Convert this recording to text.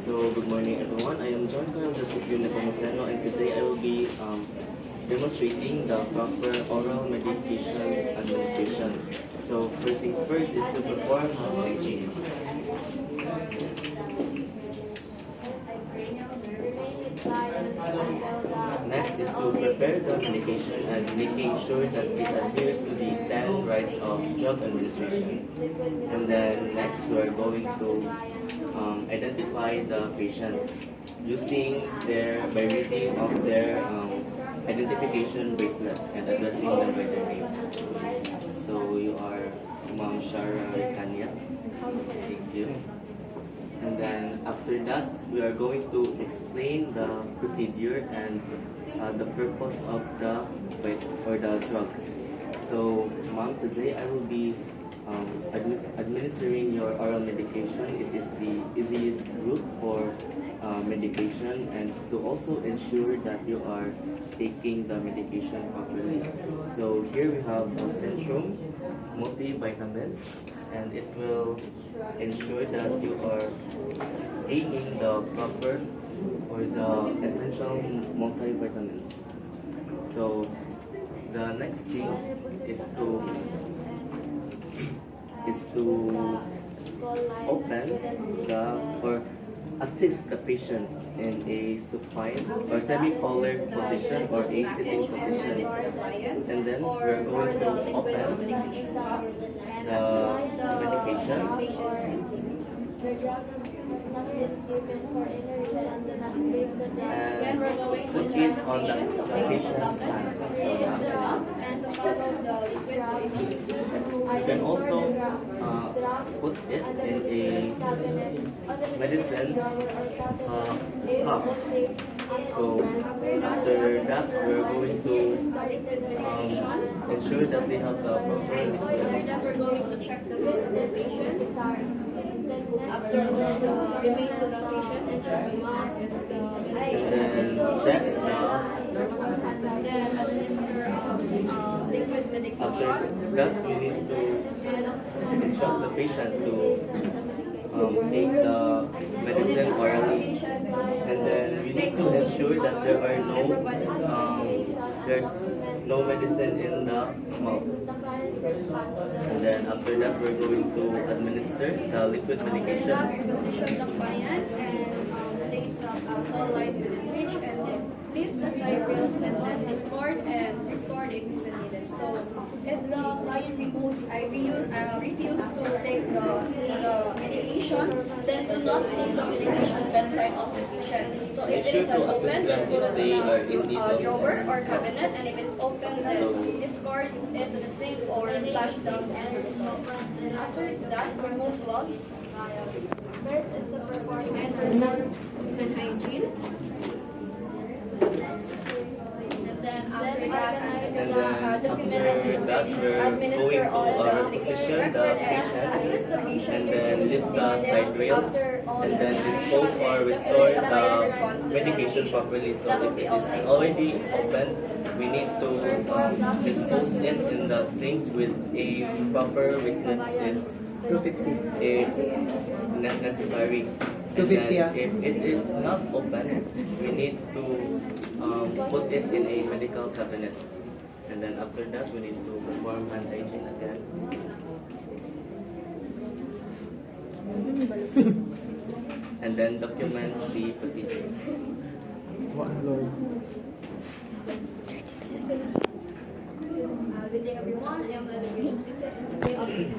So, good morning everyone. I am John Carl Joseph Nepomuceno, and today I will be demonstrating the proper oral medication administration. So, first things first is to perform hand hygiene. Next is to prepare the medication and making sure that it adheres to the 10 rights of drug administration. And then next we are going to identify the patient using by reading of their identification bracelet and addressing them by their name. So you are Ma'am Shara Ricania. Thank you. And then after that, we are going to explain the procedure and the purpose of the drugs. So, ma'am, today I will be administering your oral medication. It is the easiest route for medication, and to also ensure that you are taking the medication properly. So here we have a Centrum multivitamins, and it will ensure that you are taking the proper or the essential multivitamins. So the next thing is to open or assist the patient in a supine or semi-polar position or a sitting position. And then we're going to open the medication and put it on the patient's hand. You can also put it in a medicine cup. So after that, we're going to ensure that they have the proper liquid. We're going to check the weight of the patient. After remain to the patient and check the mouth, the medication. And check Then administer liquid medication. after that, we need to instruct the patient to take the medicine orally, and then we need to ensure that there's no medicine in the mouth. And then after that, we're going to administer the liquid medication. Position the client and place the alcohol light within which, and then lift the side rails and then discard and restore the equipment needed. So if the client refuse to take the medication, then do not leave the medication bedside of the patient. So if it is open, then put it in a drawer or cabinet, and if it's open, then discard it to the sink or flush down the and after that, remove gloves. First is the performance and hygiene. And then after that, we're going to position the patient and then lift the side rails and then dispose or restore the medication properly. So if it is already open, we need to dispose it in the sink with a proper witness if necessary. And then if it is not open, we need to put it in a medical cabinet. And then after that, we need to perform hand hygiene again. And then document the procedures. Good day everyone, I am the patient